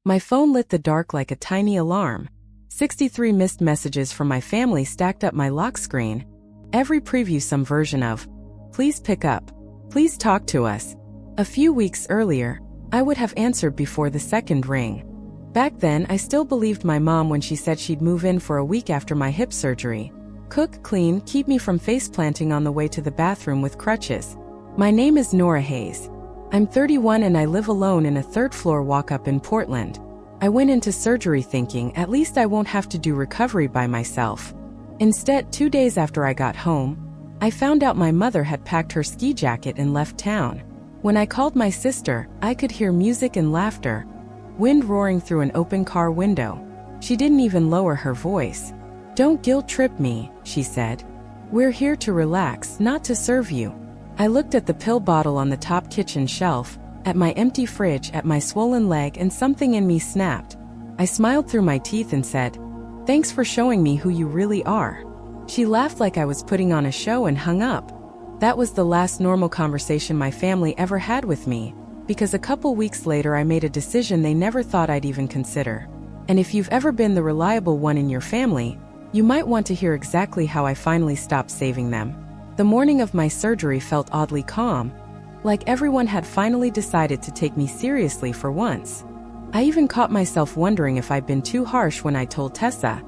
My phone lit the dark like a tiny alarm. 63 missed messages from my family stacked up my lock screen. Every preview some version of, "Please pick up. Please talk to us." A few weeks earlier, I would have answered before the second ring. Back then, I still believed my mom when she said she'd move in for a week after my hip surgery. Cook, clean, keep me from face-planting on the way to the bathroom with crutches. My name is Nora Hayes. I'm 31 and I live alone in a third-floor walk-up in Portland. I went into surgery thinking at least I won't have to do recovery by myself. Instead, 2 days after I got home, I found out my mother had packed her ski jacket and left town. When I called my sister, I could hear music and laughter, wind roaring through an open car window. She didn't even lower her voice. "Don't guilt-trip me," she said. "We're here to relax, not to serve you." I looked at the pill bottle on the top kitchen shelf, at my empty fridge, at my swollen leg, and something in me snapped. I smiled through my teeth and said, "Thanks for showing me who you really are." She laughed like I was putting on a show and hung up. That was the last normal conversation my family ever had with me, because a couple weeks later I made a decision they never thought I'd even consider. And if you've ever been the reliable one in your family, you might want to hear exactly how I finally stopped saving them. The morning of my surgery felt oddly calm, like everyone had finally decided to take me seriously for once. I even caught myself wondering if I'd been too harsh when I told Tessa,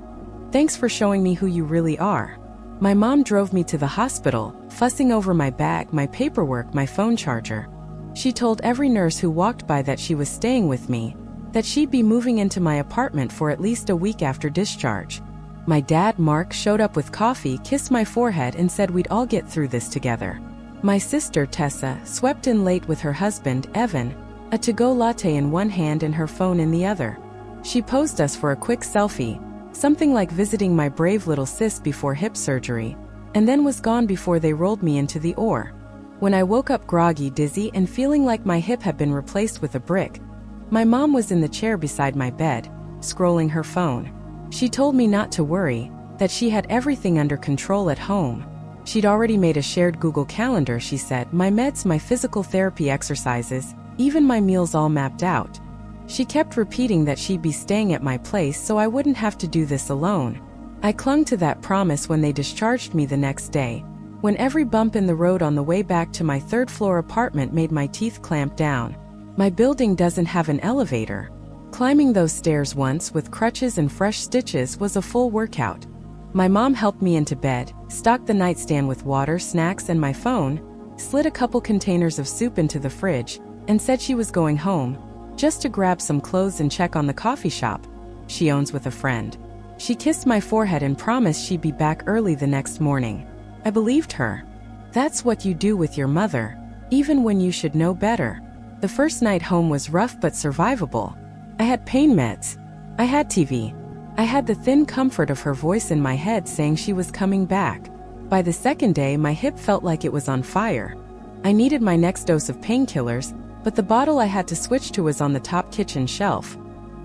"Thanks for showing me who you really are." My mom drove me to the hospital, fussing over my bag, my paperwork, my phone charger. She told every nurse who walked by that she was staying with me, that she'd be moving into my apartment for at least a week after discharge. My dad, Mark, showed up with coffee, kissed my forehead, and said we'd all get through this together. My sister, Tessa, swept in late with her husband, Evan, a to-go latte in one hand and her phone in the other. She posed us for a quick selfie, something like visiting my brave little sis before hip surgery, and then was gone before they rolled me into the OR. When I woke up groggy, dizzy, and feeling like my hip had been replaced with a brick, my mom was in the chair beside my bed, scrolling her phone. She told me not to worry, that she had everything under control at home. She'd already made a shared Google Calendar, she said, my meds, my physical therapy exercises, even my meals all mapped out. She kept repeating that she'd be staying at my place so I wouldn't have to do this alone. I clung to that promise when they discharged me the next day, when every bump in the road on the way back to my third-floor apartment made my teeth clamp down. My building doesn't have an elevator. Climbing those stairs once with crutches and fresh stitches was a full workout. My mom helped me into bed, stocked the nightstand with water, snacks, and my phone, slid a couple containers of soup into the fridge, and said she was going home, just to grab some clothes and check on the coffee shop she owns with a friend. She kissed my forehead and promised she'd be back early the next morning. I believed her. That's what you do with your mother, even when you should know better. The first night home was rough but survivable. I had pain meds. I had TV. I had the thin comfort of her voice in my head saying she was coming back. By the second day, my hip felt like it was on fire. I needed my next dose of painkillers, but the bottle I had to switch to was on the top kitchen shelf,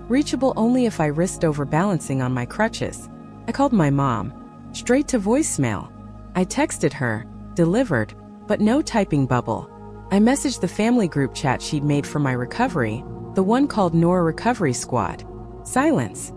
reachable only if I risked overbalancing on my crutches. I called my mom, straight to voicemail. I texted her, delivered, but no typing bubble. I messaged the family group chat she'd made for my recovery, the one called Nora Recovery Squad. Silence.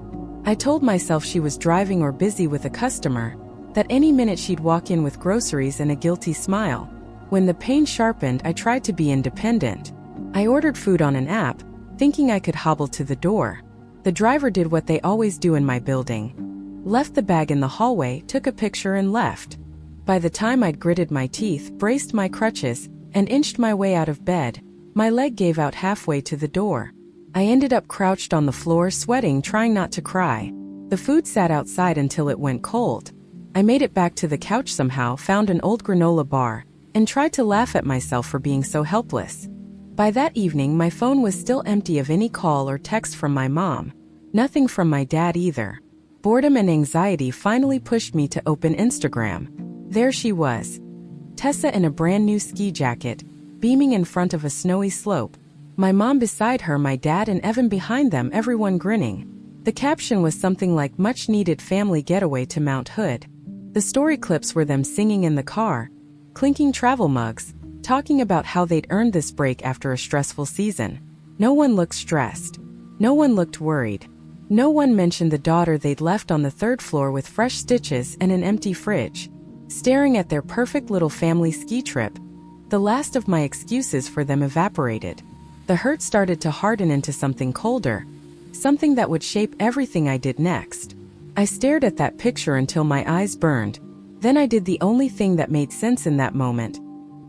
I told myself she was driving or busy with a customer, that any minute she'd walk in with groceries and a guilty smile. When the pain sharpened, I tried to be independent. I ordered food on an app, thinking I could hobble to the door. The driver did what they always do in my building. Left the bag in the hallway, took a picture, and left. By the time I'd gritted my teeth, braced my crutches, and inched my way out of bed, my leg gave out halfway to the door. I ended up crouched on the floor, sweating, trying not to cry. The food sat outside until it went cold. I made it back to the couch somehow, found an old granola bar, and tried to laugh at myself for being so helpless. By that evening, my phone was still empty of any call or text from my mom. Nothing from my dad either. Boredom and anxiety finally pushed me to open Instagram. There she was. Tessa in a brand new ski jacket, beaming in front of a snowy slope. My mom beside her, my dad and Evan behind them, everyone grinning. The caption was something like much-needed family getaway to Mount Hood. The story clips were them singing in the car, clinking travel mugs, talking about how they'd earned this break after a stressful season. No one looked stressed. No one looked worried. No one mentioned the daughter they'd left on the third floor with fresh stitches and an empty fridge, staring at their perfect little family ski trip. The last of my excuses for them evaporated. The hurt started to harden into something colder, something that would shape everything I did next. I stared at that picture until my eyes burned. Then I did the only thing that made sense in that moment.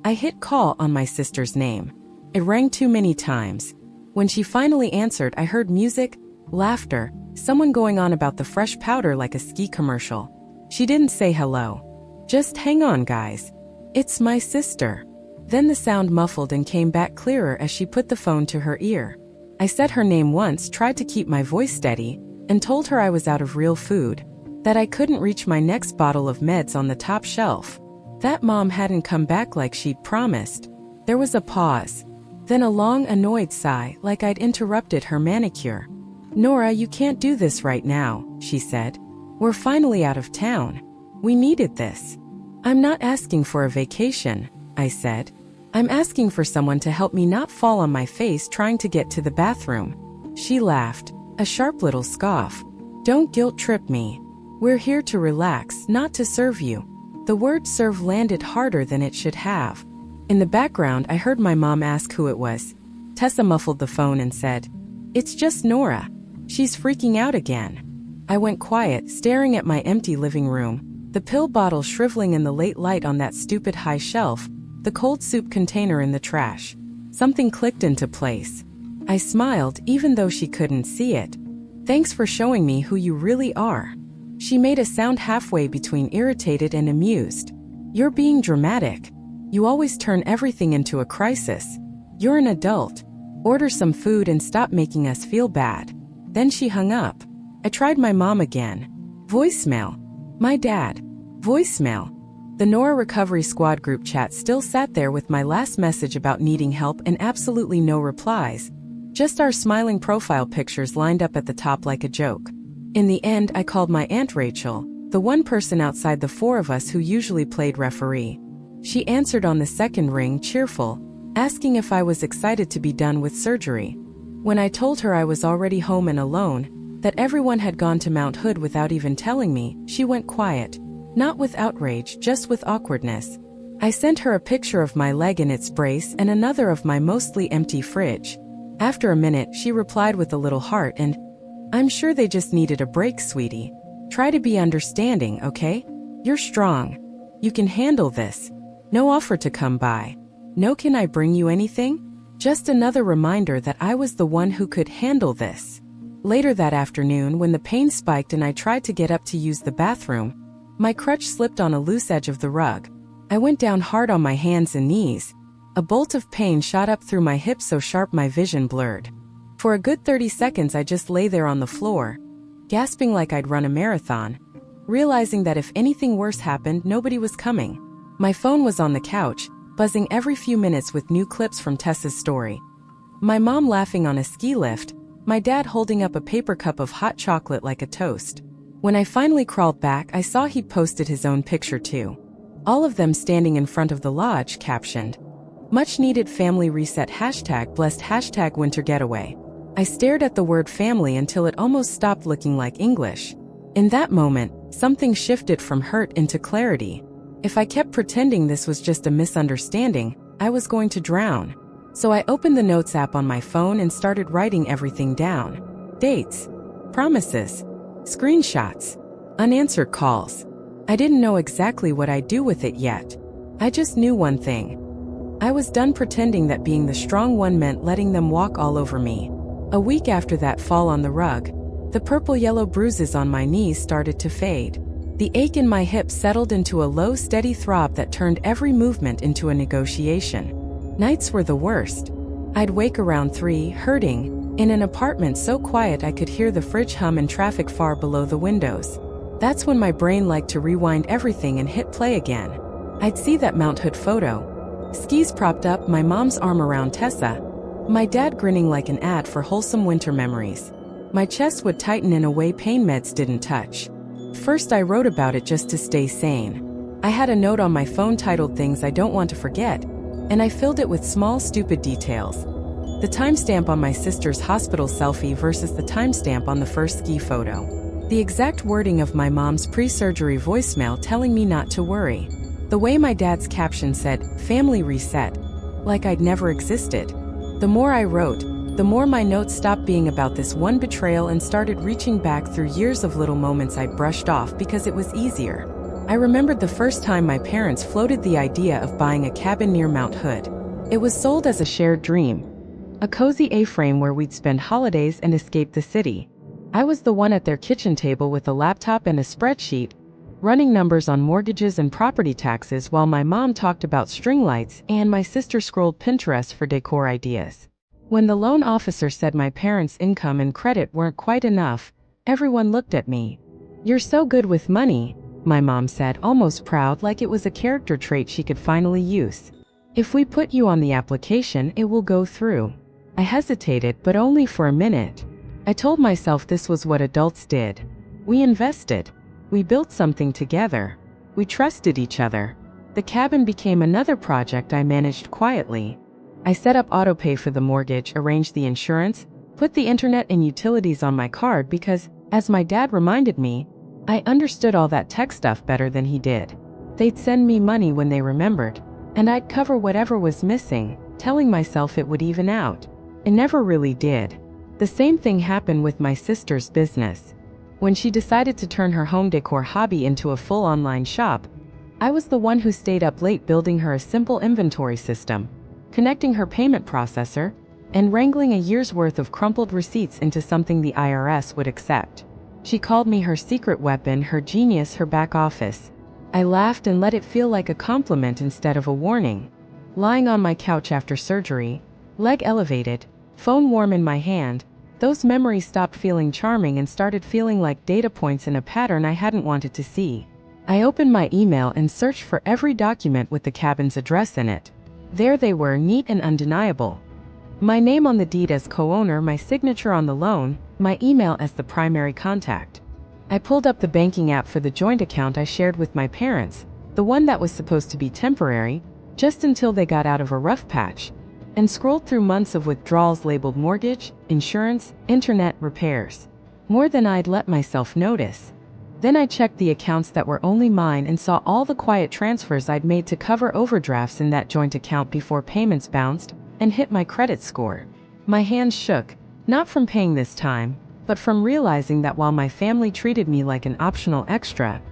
I hit call on my sister's name. It rang too many times. When she finally answered, I heard music, laughter, someone going on about the fresh powder like a ski commercial. She didn't say hello. Just hang on, guys. It's my sister. Then the sound muffled and came back clearer as she put the phone to her ear. I said her name once, tried to keep my voice steady, and told her I was out of real food, that I couldn't reach my next bottle of meds on the top shelf. That mom hadn't come back like she'd promised. There was a pause, then a long, annoyed sigh, like I'd interrupted her manicure. "Nora, you can't do this right now," she said. "We're finally out of town. We needed this." "I'm not asking for a vacation," I said. "I'm asking for someone to help me not fall on my face trying to get to the bathroom." She laughed, a sharp little scoff. "Don't guilt trip me. We're here to relax, not to serve you." The word serve landed harder than it should have. In the background, I heard my mom ask who it was. Tessa muffled the phone and said, "It's just Nora. She's freaking out again." I went quiet, staring at my empty living room, the pill bottle shriveling in the late light on that stupid high shelf, the cold soup container in the trash. Something clicked into place. I smiled, even though she couldn't see it. "Thanks for showing me who you really are." She made a sound halfway between irritated and amused. "You're being dramatic. You always turn everything into a crisis. You're an adult. Order some food and stop making us feel bad." Then she hung up. I tried my mom again. Voicemail. My dad. Voicemail. The Nora Recovery Squad group chat still sat there with my last message about needing help and absolutely no replies. Just our smiling profile pictures lined up at the top like a joke. In the end, I called my Aunt Rachel, the one person outside the four of us who usually played referee. She answered on the second ring, cheerful, asking if I was excited to be done with surgery. When I told her I was already home and alone, that everyone had gone to Mount Hood without even telling me, she went quiet. Not with outrage, just with awkwardness. I sent her a picture of my leg in its brace and another of my mostly empty fridge. After a minute, she replied with a little heart and, "I'm sure they just needed a break, sweetie. Try to be understanding, okay? You're strong. You can handle this." No offer to come by. No "can I bring you anything?" Just another reminder that I was the one who could handle this. Later that afternoon, when the pain spiked and I tried to get up to use the bathroom, my crutch slipped on a loose edge of the rug. I went down hard on my hands and knees. A bolt of pain shot up through my hips so sharp my vision blurred. For a good 30 seconds I just lay there on the floor, gasping like I'd run a marathon, realizing that if anything worse happened, nobody was coming. My phone was on the couch, buzzing every few minutes with new clips from Tessa's story. My mom laughing on a ski lift, my dad holding up a paper cup of hot chocolate like a toast. When I finally crawled back, I saw he'd posted his own picture too. All of them standing in front of the lodge, captioned, "Much needed family reset #blessed #winter getaway." I stared at the word family until it almost stopped looking like English. In that moment, something shifted from hurt into clarity. If I kept pretending this was just a misunderstanding, I was going to drown. So I opened the Notes app on my phone and started writing everything down. Dates, promises, screenshots, unanswered calls. I didn't know exactly what I'd do with it yet. I just knew one thing. I was done pretending that being the strong one meant letting them walk all over me. A week after that fall on the rug, the purple-yellow bruises on my knees started to fade. The ache in my hips settled into a low, steady throb that turned every movement into a negotiation. Nights were the worst. I'd wake around 3, hurting, in an apartment so quiet I could hear the fridge hum and traffic far below the windows. That's when my brain liked to rewind everything and hit play again. I'd see that Mount Hood photo. Skis propped up, my mom's arm around Tessa, my dad grinning like an ad for wholesome winter memories. My chest would tighten in a way pain meds didn't touch. First I wrote about it just to stay sane. I had a note on my phone titled "Things I Don't Want to Forget," and I filled it with small, stupid details. The timestamp on my sister's hospital selfie versus the timestamp on the first ski photo. The exact wording of my mom's pre-surgery voicemail telling me not to worry. The way my dad's caption said, "Family reset," like I'd never existed. The more I wrote, the more my notes stopped being about this one betrayal and started reaching back through years of little moments I'd brushed off because it was easier. I remembered the first time my parents floated the idea of buying a cabin near Mount Hood. It was sold as a shared dream. A cozy A-frame where we'd spend holidays and escape the city. I was the one at their kitchen table with a laptop and a spreadsheet, running numbers on mortgages and property taxes while my mom talked about string lights and my sister scrolled Pinterest for decor ideas. When the loan officer said my parents' income and credit weren't quite enough, everyone looked at me. "You're so good with money," my mom said, almost proud, like it was a character trait she could finally use. "If we put you on the application, it will go through." I hesitated, but only for a minute. I told myself this was what adults did. We invested. We built something together. We trusted each other. The cabin became another project I managed quietly. I set up autopay for the mortgage, arranged the insurance, put the internet and utilities on my card because, as my dad reminded me, I understood all that tech stuff better than he did. They'd send me money when they remembered, and I'd cover whatever was missing, telling myself it would even out. It never really did. The same thing happened with my sister's business. When she decided to turn her home decor hobby into a full online shop, I was the one who stayed up late building her a simple inventory system, connecting her payment processor, and wrangling a year's worth of crumpled receipts into something the IRS would accept. She called me her secret weapon, her genius, her back office. I laughed and let it feel like a compliment instead of a warning. Lying on my couch after surgery, leg elevated, phone warm in my hand, those memories stopped feeling charming and started feeling like data points in a pattern I hadn't wanted to see. I opened my email and searched for every document with the cabin's address in it. There they were, neat and undeniable. My name on the deed as co-owner, my signature on the loan, my email as the primary contact. I pulled up the banking app for the joint account I shared with my parents, the one that was supposed to be temporary, just until they got out of a rough patch, and scrolled through months of withdrawals labeled mortgage, insurance, internet, repairs. More than I'd let myself notice. Then I checked the accounts that were only mine and saw all the quiet transfers I'd made to cover overdrafts in that joint account before payments bounced and hit my credit score. My hands shook, not from paying this time, but from realizing that while my family treated me like an optional extra,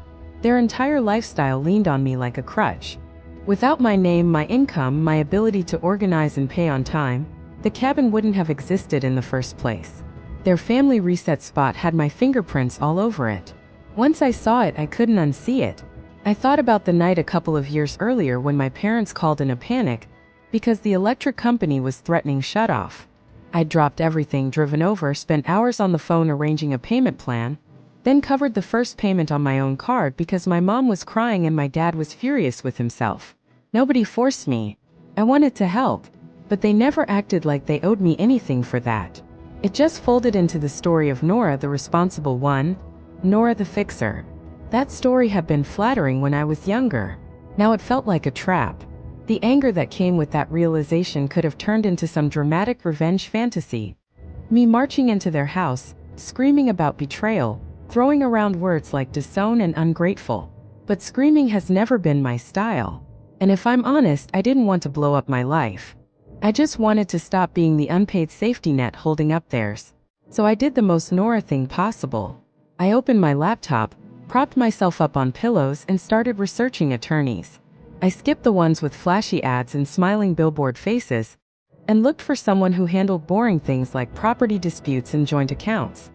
their entire lifestyle leaned on me like a crutch. Without my name, my income, my ability to organize and pay on time, the cabin wouldn't have existed in the first place. Their family reset spot had my fingerprints all over it. Once I saw it, I couldn't unsee it. I thought about the night a couple of years earlier when my parents called in a panic because the electric company was threatening shutoff. I'd dropped everything, driven over, spent hours on the phone arranging a payment plan, then covered the first payment on my own card because my mom was crying and my dad was furious with himself. Nobody forced me. I wanted to help, but they never acted like they owed me anything for that. It just folded into the story of Nora, the responsible one, Nora the fixer. That story had been flattering when I was younger. Now it felt like a trap. The anger that came with that realization could have turned into some dramatic revenge fantasy. Me marching into their house, screaming about betrayal, throwing around words like disown and ungrateful. But screaming has never been my style. And if I'm honest, I didn't want to blow up my life. I just wanted to stop being the unpaid safety net holding up theirs. So I did the most Nora thing possible. I opened my laptop, propped myself up on pillows, and started researching attorneys. I skipped the ones with flashy ads and smiling billboard faces, and looked for someone who handled boring things like property disputes and joint accounts.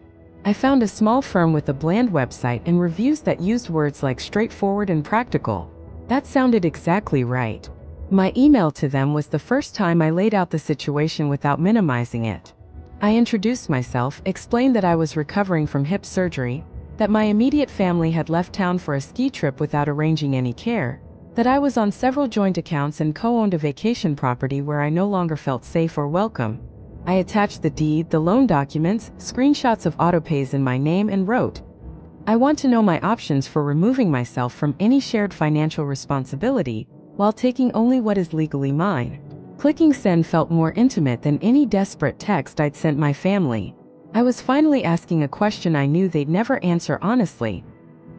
I found a small firm with a bland website and reviews that used words like straightforward and practical. That sounded exactly right. My email to them was the first time I laid out the situation without minimizing it. I introduced myself, explained that I was recovering from hip surgery, that my immediate family had left town for a ski trip without arranging any care, that I was on several joint accounts and co-owned a vacation property where I no longer felt safe or welcome. I attached the deed, the loan documents, screenshots of autopays in my name, and wrote, "I want to know my options for removing myself from any shared financial responsibility while taking only what is legally mine." Clicking send felt more intimate than any desperate text I'd sent my family. I was finally asking a question I knew they'd never answer honestly.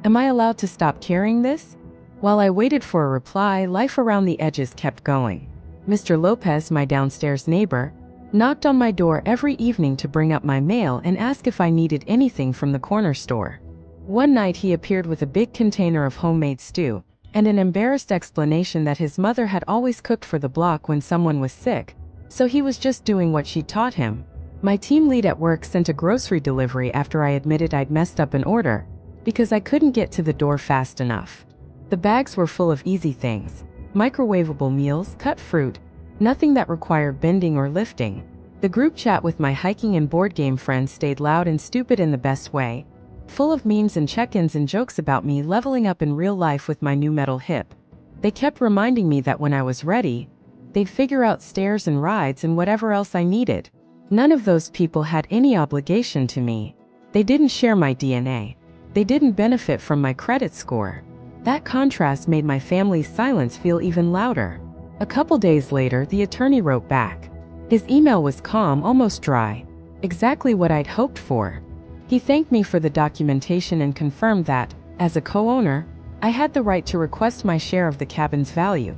Am I allowed to stop carrying this? While I waited for a reply, life around the edges kept going. Mr. Lopez, my downstairs neighbor, knocked on my door every evening to bring up my mail and ask if I needed anything from the corner store. One night he appeared with a big container of homemade stew and an embarrassed explanation that his mother had always cooked for the block when someone was sick, so he was just doing what she taught him. My team lead at work sent a grocery delivery after I admitted I'd messed up an order because I couldn't get to the door fast enough. The bags were full of easy things: microwavable meals, cut fruit, nothing that required bending or lifting. The group chat with my hiking and board game friends stayed loud and stupid in the best way, full of memes and check-ins and jokes about me leveling up in real life with my new metal hip. They kept reminding me that when I was ready, they'd figure out stairs and rides and whatever else I needed. None of those people had any obligation to me. They didn't share my DNA. They didn't benefit from my credit score. That contrast made my family's silence feel even louder. A couple days later, the attorney wrote back. His email was calm, almost dry. Exactly what I'd hoped for. He thanked me for the documentation and confirmed that, as a co-owner, I had the right to request my share of the cabin's value,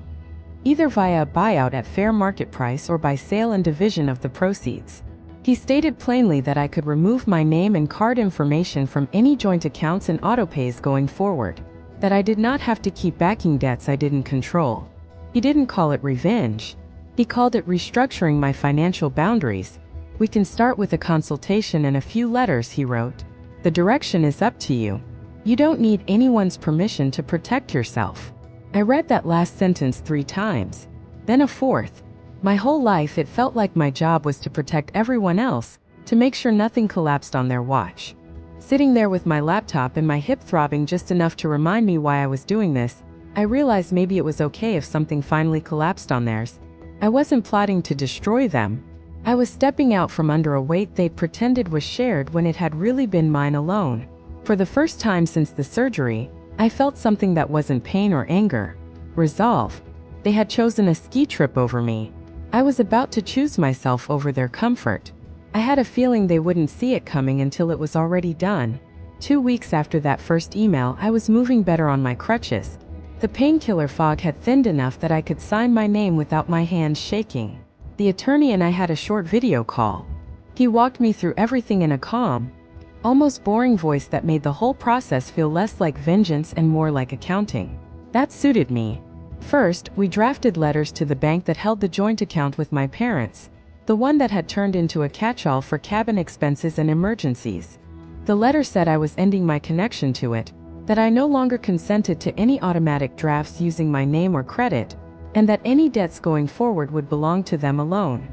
either via a buyout at fair market price or by sale and division of the proceeds. He stated plainly that I could remove my name and card information from any joint accounts and autopays going forward, that I did not have to keep backing debts I didn't control. He didn't call it revenge. He called it restructuring my financial boundaries. We can start with a consultation and a few letters, he wrote. The direction is up to you. You don't need anyone's permission to protect yourself. I read that last sentence 3 times, then a fourth. My whole life it felt like my job was to protect everyone else, to make sure nothing collapsed on their watch. Sitting there with my laptop and my hip throbbing just enough to remind me why I was doing this, I realized maybe it was okay if something finally collapsed on theirs. I wasn't plotting to destroy them. I was stepping out from under a weight they'd pretended was shared when it had really been mine alone. For the first time since the surgery, I felt something that wasn't pain or anger. Resolve. They had chosen a ski trip over me. I was about to choose myself over their comfort. I had a feeling they wouldn't see it coming until it was already done. 2 weeks after that first email, I was moving better on my crutches. The painkiller fog had thinned enough that I could sign my name without my hands shaking. The attorney and I had a short video call. He walked me through everything in a calm, almost boring voice that made the whole process feel less like vengeance and more like accounting. That suited me. First, we drafted letters to the bank that held the joint account with my parents, the one that had turned into a catch-all for cabin expenses and emergencies. The letter said I was ending my connection to it, that I no longer consented to any automatic drafts using my name or credit, and that any debts going forward would belong to them alone.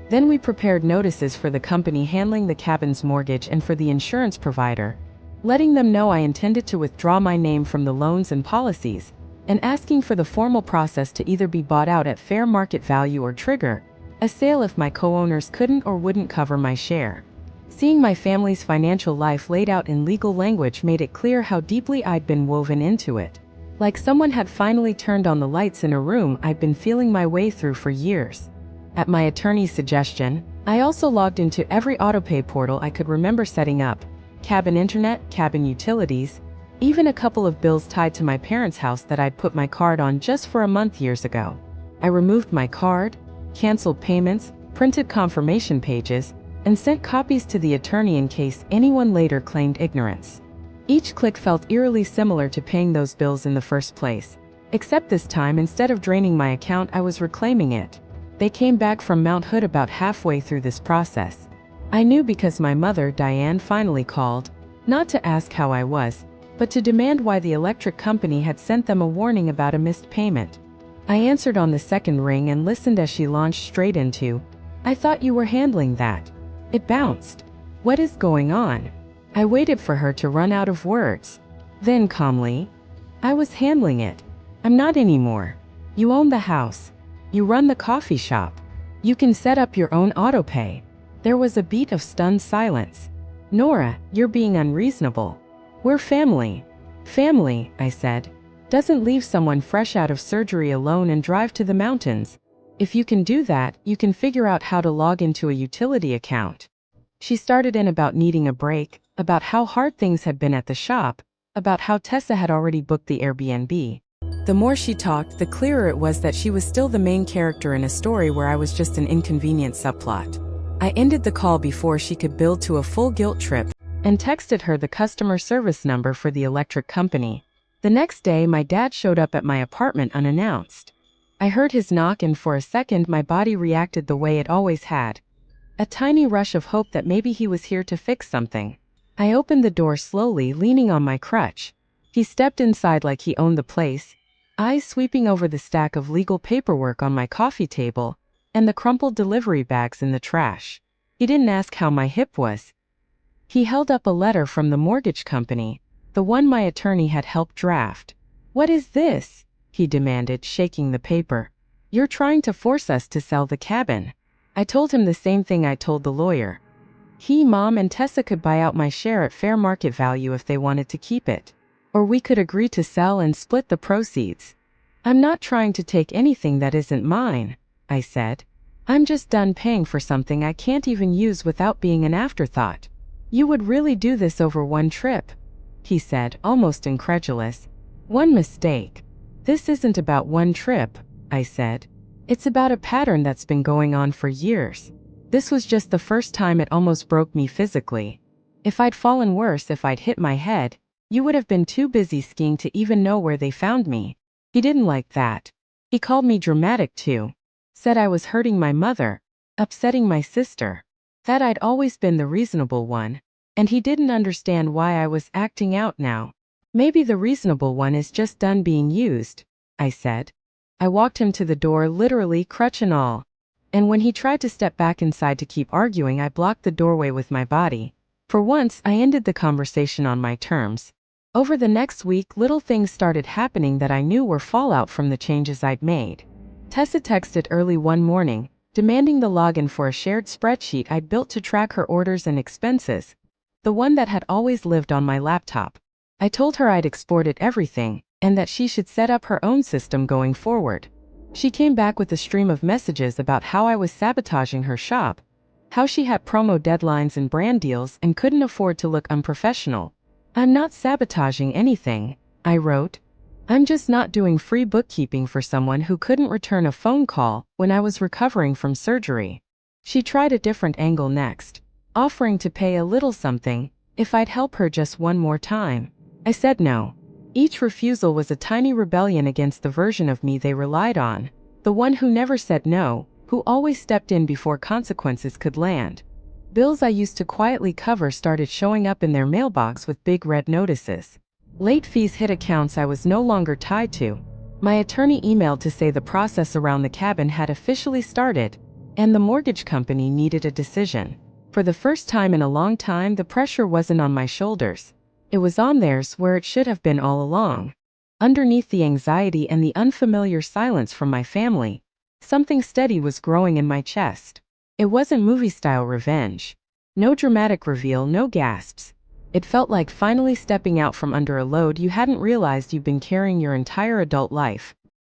Then we prepared notices for the company handling the cabin's mortgage and for the insurance provider, letting them know I intended to withdraw my name from the loans and policies, and asking for the formal process to either be bought out at fair market value or trigger a sale if my co-owners couldn't or wouldn't cover my share. Seeing my family's financial life laid out in legal language made it clear how deeply I'd been woven into it. Like someone had finally turned on the lights in a room I'd been feeling my way through for years. At my attorney's suggestion, I also logged into every autopay portal I could remember setting up: cabin internet, cabin utilities, even a couple of bills tied to my parents' house that I'd put my card on just for a month years ago. I removed my card, canceled payments, printed confirmation pages, and sent copies to the attorney in case anyone later claimed ignorance. Each click felt eerily similar to paying those bills in the first place, except this time instead of draining my account, I was reclaiming it. They came back from Mount Hood about halfway through this process. I knew because my mother, Diane, finally called, not to ask how I was, but to demand why the electric company had sent them a warning about a missed payment. I answered on the second ring and listened as she launched straight into, "I thought you were handling that." It bounced. "What is going on?" I waited for her to run out of words. Then calmly, "I was handling it. I'm not anymore. You own the house. You run the coffee shop. You can set up your own autopay." There was a beat of stunned silence. "Nora, you're being unreasonable. We're family." "Family," I said, "doesn't leave someone fresh out of surgery alone and drive to the mountains. If you can do that, you can figure out how to log into a utility account. She started in about needing a break, about how hard things had been at the shop, about how Tessa had already booked the Airbnb. The more she talked, the clearer it was that she was still the main character in a story where I was just an inconvenient subplot. I ended the call before she could build to a full guilt trip and texted her the customer service number for the electric company. The next day, my dad showed up at my apartment unannounced. I heard his knock and for a second my body reacted the way it always had. A tiny rush of hope that maybe he was here to fix something. I opened the door slowly, leaning on my crutch. He stepped inside like he owned the place, eyes sweeping over the stack of legal paperwork on my coffee table and the crumpled delivery bags in the trash. He didn't ask how my hip was. He held up a letter from the mortgage company, the one my attorney had helped draft. "What is this?" he demanded, shaking the paper. "You're trying to force us to sell the cabin." I told him the same thing I told the lawyer. Mom, and Tessa could buy out my share at fair market value if they wanted to keep it. Or we could agree to sell and split the proceeds. "I'm not trying to take anything that isn't mine," I said. "I'm just done paying for something I can't even use without being an afterthought." "You would really do this over one trip?" he said, almost incredulous. "One mistake. This isn't about one trip," I said. "It's about a pattern that's been going on for years. This was just the first time it almost broke me physically. If I'd fallen worse, if I'd hit my head, you would have been too busy skiing to even know where they found me." He didn't like that. He called me dramatic too. Said I was hurting my mother, upsetting my sister. That I'd always been the reasonable one, and he didn't understand why I was acting out now. "Maybe the reasonable one is just done being used," I said. I walked him to the door, literally crutch and all. And when he tried to step back inside to keep arguing, I blocked the doorway with my body. For once, I ended the conversation on my terms. Over the next week, little things started happening that I knew were fallout from the changes I'd made. Tessa texted early one morning, demanding the login for a shared spreadsheet I'd built to track her orders and expenses, the one that had always lived on my laptop. I told her I'd exported everything, and that she should set up her own system going forward. She came back with a stream of messages about how I was sabotaging her shop, how she had promo deadlines and brand deals and couldn't afford to look unprofessional. "I'm not sabotaging anything," I wrote. "I'm just not doing free bookkeeping for someone who couldn't return a phone call when I was recovering from surgery." She tried a different angle next, offering to pay a little something if I'd help her just one more time. I said no. Each refusal was a tiny rebellion against the version of me they relied on, the one who never said no, who always stepped in before consequences could land. Bills I used to quietly cover started showing up in their mailbox with big red notices. Late fees hit accounts I was no longer tied to. My attorney emailed to say the process around the cabin had officially started, and the mortgage company needed a decision. For the first time in a long time, the pressure wasn't on my shoulders. It was on theirs, where it should have been all along. Underneath the anxiety and the unfamiliar silence from my family, something steady was growing in my chest. It wasn't movie-style revenge. No dramatic reveal, no gasps. It felt like finally stepping out from under a load you hadn't realized you've been carrying your entire adult life.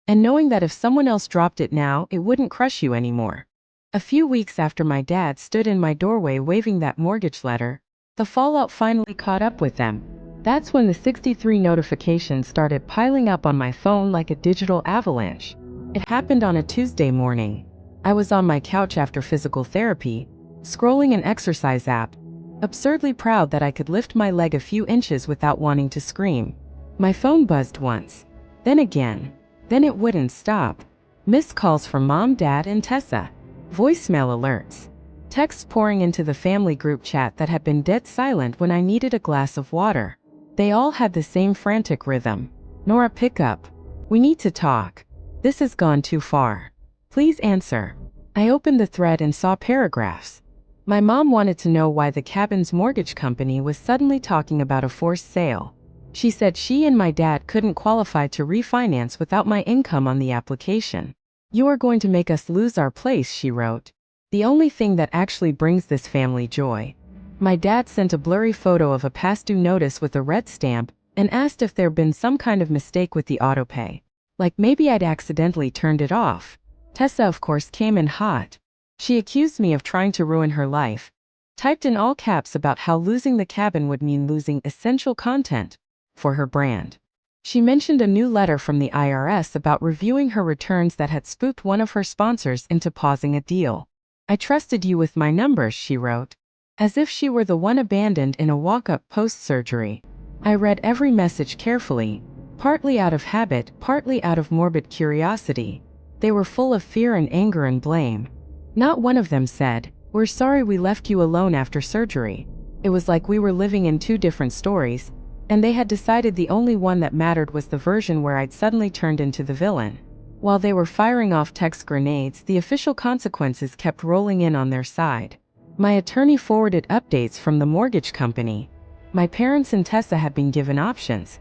And knowing that if someone else dropped it now, it wouldn't crush you anymore. A few weeks after my dad stood in my doorway waving that mortgage letter, the fallout finally caught up with them. That's when the 63 notifications started piling up on my phone like a digital avalanche. It happened on a Tuesday morning. I was on my couch after physical therapy, scrolling an exercise app, absurdly proud that I could lift my leg a few inches without wanting to scream. My phone buzzed once, then again, then it wouldn't stop. Missed calls from Mom, Dad, and Tessa. Voicemail alerts. Texts pouring into the family group chat that had been dead silent when I needed a glass of water. They all had the same frantic rhythm. "Nora, pick up. We need to talk. This has gone too far. Please answer." I opened the thread and saw paragraphs. My mom wanted to know why the cabin's mortgage company was suddenly talking about a forced sale. She said she and my dad couldn't qualify to refinance without my income on the application. "You are going to make us lose our place," she wrote. "The only thing that actually brings this family joy." My dad sent a blurry photo of a past due notice with a red stamp and asked if there'd been some kind of mistake with the autopay. Like maybe I'd accidentally turned it off. Tessa, of course, came in hot. She accused me of trying to ruin her life, typed in all caps about how losing the cabin would mean losing essential content for her brand. She mentioned a new letter from the IRS about reviewing her returns that had spooked one of her sponsors into pausing a deal. I trusted you with my numbers, she wrote, as if she were the one abandoned in a walk-up post-surgery. I read every message carefully, partly out of habit, partly out of morbid curiosity. They were full of fear and anger and blame. Not one of them said, "We're sorry we left you alone after surgery." It was like we were living in two different stories, and they had decided the only one that mattered was the version where I'd suddenly turned into the villain. While they were firing off text grenades, the official consequences kept rolling in on their side. My attorney forwarded updates from the mortgage company. My parents and Tessa had been given options: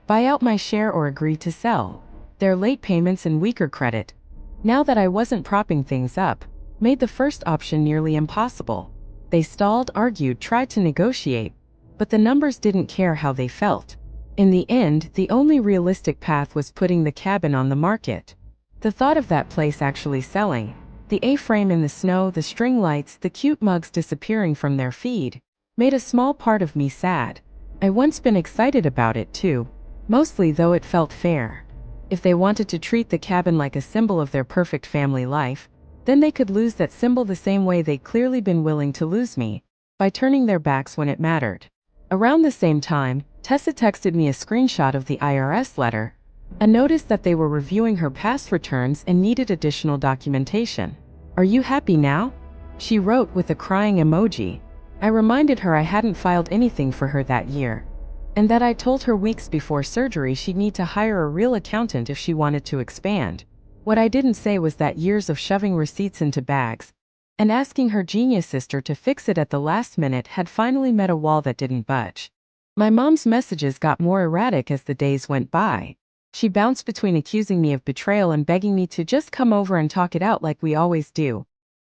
buy out my share or agree to sell. Their late payments and weaker credit, now that I wasn't propping things up, made the first option nearly impossible. They stalled, argued, tried to negotiate, but the numbers didn't care how they felt. In the end, the only realistic path was putting the cabin on the market. The thought of that place actually selling, the A-frame in the snow, the string lights, the cute mugs disappearing from their feed, made a small part of me sad. I once been excited about it too, mostly though it felt fair. If they wanted to treat the cabin like a symbol of their perfect family life, then they could lose that symbol the same way they'd clearly been willing to lose me, by turning their backs when it mattered. Around the same time, Tessa texted me a screenshot of the IRS letter, a notice that they were reviewing her past returns and needed additional documentation. "Are you happy now?" she wrote with a crying emoji. I reminded her I hadn't filed anything for her that year, and that I told her weeks before surgery she'd need to hire a real accountant if she wanted to expand. What I didn't say was that years of shoving receipts into bags and asking her genius sister to fix it at the last minute had finally met a wall that didn't budge. My mom's messages got more erratic as the days went by. She bounced between accusing me of betrayal and begging me to just come over and talk it out like we always do.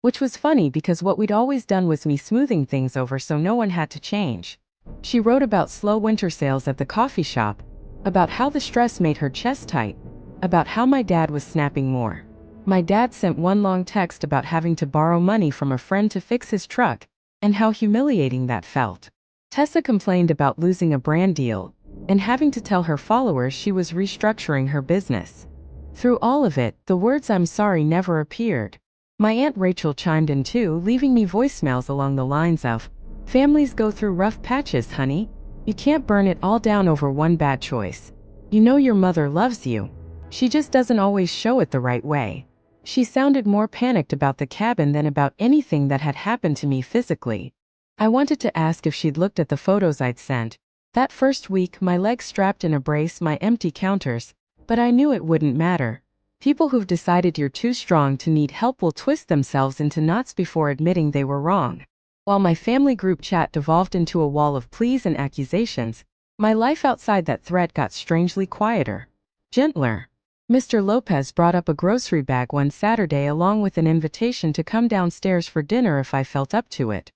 Which was funny because what we'd always done was me smoothing things over so no one had to change. She wrote about slow winter sales at the coffee shop, about how the stress made her chest tight, about how my dad was snapping more. My dad sent one long text about having to borrow money from a friend to fix his truck, and how humiliating that felt. Tessa complained about losing a brand deal, and having to tell her followers she was restructuring her business. Through all of it, the words "I'm sorry" never appeared. My Aunt Rachel chimed in too, leaving me voicemails along the lines of, "Families go through rough patches, honey. You can't burn it all down over one bad choice. You know your mother loves you. She just doesn't always show it the right way." She sounded more panicked about the cabin than about anything that had happened to me physically. I wanted to ask if she'd looked at the photos I'd sent. That first week, my legs strapped in a brace, my empty counters, but I knew it wouldn't matter. People who've decided you're too strong to need help will twist themselves into knots before admitting they were wrong. While my family group chat devolved into a wall of pleas and accusations, my life outside that threat got strangely quieter, gentler. Mr. Lopez brought up a grocery bag one Saturday along with an invitation to come downstairs for dinner if I felt up to it.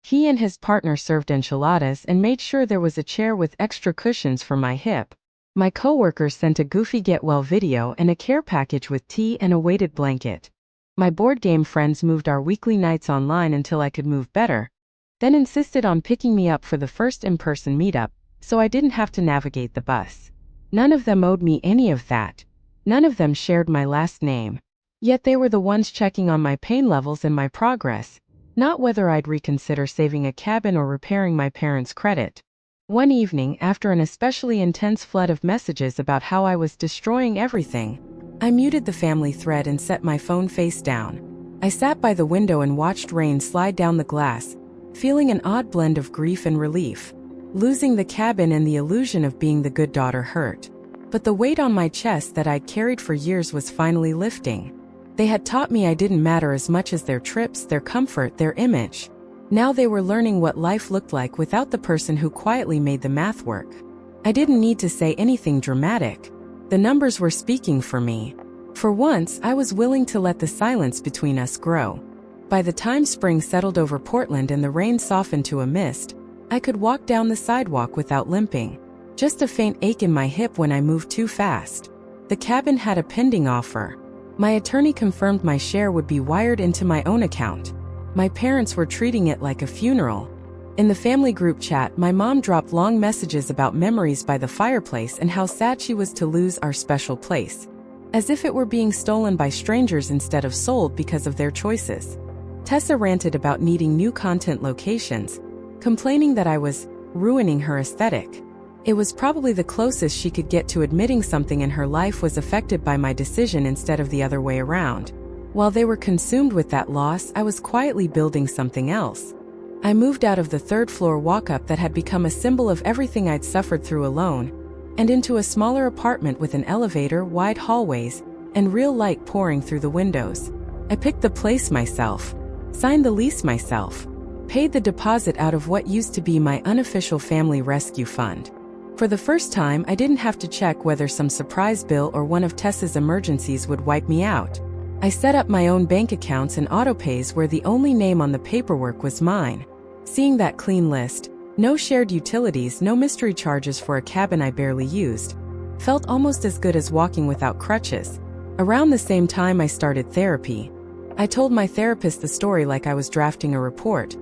He and his partner served enchiladas and made sure there was a chair with extra cushions for my hip. My coworkers sent a goofy get-well video and a care package with tea and a weighted blanket. My board game friends moved our weekly nights online until I could move better, then insisted on picking me up for the first in-person meetup, so I didn't have to navigate the bus. None of them owed me any of that. None of them shared my last name. Yet they were the ones checking on my pain levels and my progress, not whether I'd reconsider saving a cabin or repairing my parents' credit. One evening, after an especially intense flood of messages about how I was destroying everything, I muted the family thread and set my phone face down. I sat by the window and watched rain slide down the glass, feeling an odd blend of grief and relief. Losing the cabin and the illusion of being the good daughter hurt, but the weight on my chest that I'd carried for years was finally lifting. They had taught me I didn't matter as much as their trips, their comfort, their image. Now they were learning what life looked like without the person who quietly made the math work. I didn't need to say anything dramatic. The numbers were speaking for me. For once, I was willing to let the silence between us grow. By the time spring settled over Portland and the rain softened to a mist, I could walk down the sidewalk without limping. Just a faint ache in my hip when I moved too fast. The cabin had a pending offer. My attorney confirmed my share would be wired into my own account. My parents were treating it like a funeral. In the family group chat, my mom dropped long messages about memories by the fireplace and how sad she was to lose our special place, as if it were being stolen by strangers instead of sold because of their choices. Tessa ranted about needing new content locations, complaining that I was ruining her aesthetic. It was probably the closest she could get to admitting something in her life was affected by my decision instead of the other way around. While they were consumed with that loss, I was quietly building something else. I moved out of the third-floor walk-up that had become a symbol of everything I'd suffered through alone, and into a smaller apartment with an elevator, wide hallways, and real light pouring through the windows. I picked the place myself, signed the lease myself, paid the deposit out of what used to be my unofficial family rescue fund. For the first time, I didn't have to check whether some surprise bill or one of Tessa's emergencies would wipe me out. I set up my own bank accounts and autopays where the only name on the paperwork was mine. Seeing that clean list, no shared utilities, no mystery charges for a cabin I barely used, felt almost as good as walking without crutches. Around the same time I started therapy. I told my therapist the story like I was drafting a report.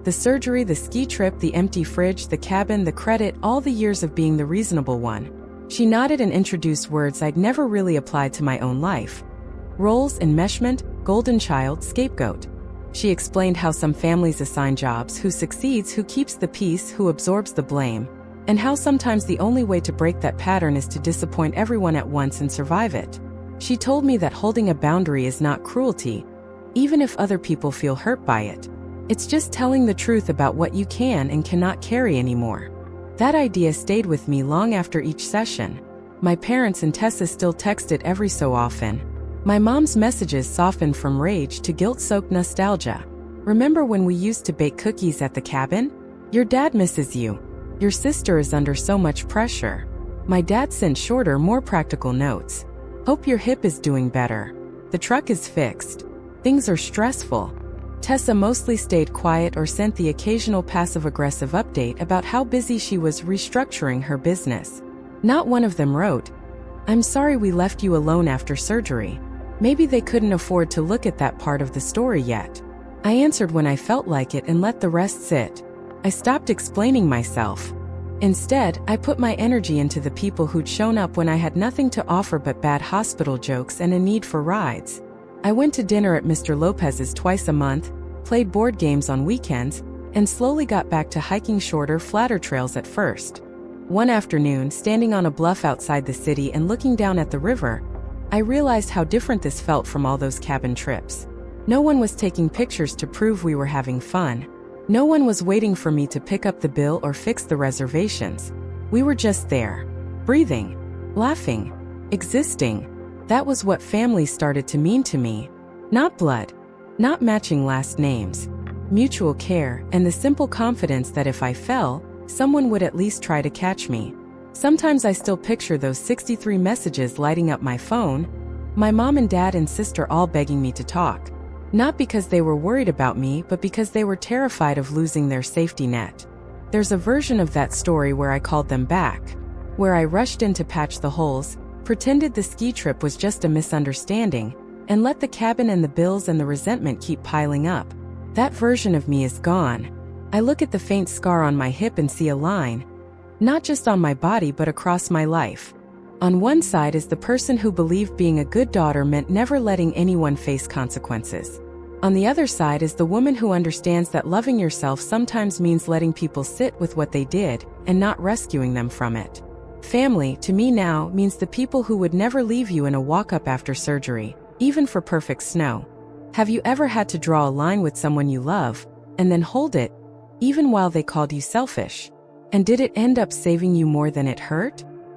The surgery, the ski trip, the empty fridge, the cabin, the credit, all the years of being the reasonable one. She nodded and introduced words I'd never really applied to my own life. Roles, enmeshment, golden child, scapegoat. She explained how some families assign jobs, who succeeds, who keeps the peace, who absorbs the blame, and how sometimes the only way to break that pattern is to disappoint everyone at once and survive it. She told me that holding a boundary is not cruelty, even if other people feel hurt by it. It's just telling the truth about what you can and cannot carry anymore. That idea stayed with me long after each session. My parents and Tessa still texted every so often. My mom's messages softened from rage to guilt-soaked nostalgia. Remember when we used to bake cookies at the cabin? Your dad misses you. Your sister is under so much pressure. My dad sent shorter, more practical notes. Hope your hip is doing better. The truck is fixed. Things are stressful. Tessa mostly stayed quiet or sent the occasional passive-aggressive update about how busy she was restructuring her business. Not one of them wrote, "I'm sorry we left you alone after surgery." Maybe they couldn't afford to look at that part of the story yet. I answered when I felt like it and let the rest sit. I stopped explaining myself. Instead, I put my energy into the people who'd shown up when I had nothing to offer but bad hospital jokes and a need for rides. I went to dinner at Mr. Lopez's twice a month, played board games on weekends, and slowly got back to hiking shorter, flatter trails at first. One afternoon, standing on a bluff outside the city and looking down at the river, I realized how different this felt from all those cabin trips. No one was taking pictures to prove we were having fun. No one was waiting for me to pick up the bill or fix the reservations. We were just there, breathing, laughing, existing. That was what family started to mean to me. Not blood, not matching last names, mutual care, and the simple confidence that if I fell, someone would at least try to catch me. Sometimes I still picture those 63 messages lighting up my phone, my mom and dad and sister all begging me to talk. Not because they were worried about me, but because they were terrified of losing their safety net. There's a version of that story where I called them back, where I rushed in to patch the holes, pretended the ski trip was just a misunderstanding, and let the cabin and the bills and the resentment keep piling up. That version of me is gone. I look at the faint scar on my hip and see a line, not just on my body but across my life. On one side is the person who believed being a good daughter meant never letting anyone face consequences. On the other side is the woman who understands that loving yourself sometimes means letting people sit with what they did and not rescuing them from it. Family, to me now, means the people who would never leave you in a walk-up after surgery, even for perfect snow. Have you ever had to draw a line with someone you love, and then hold it, even while they called you selfish? And did it end up saving you more than it hurt?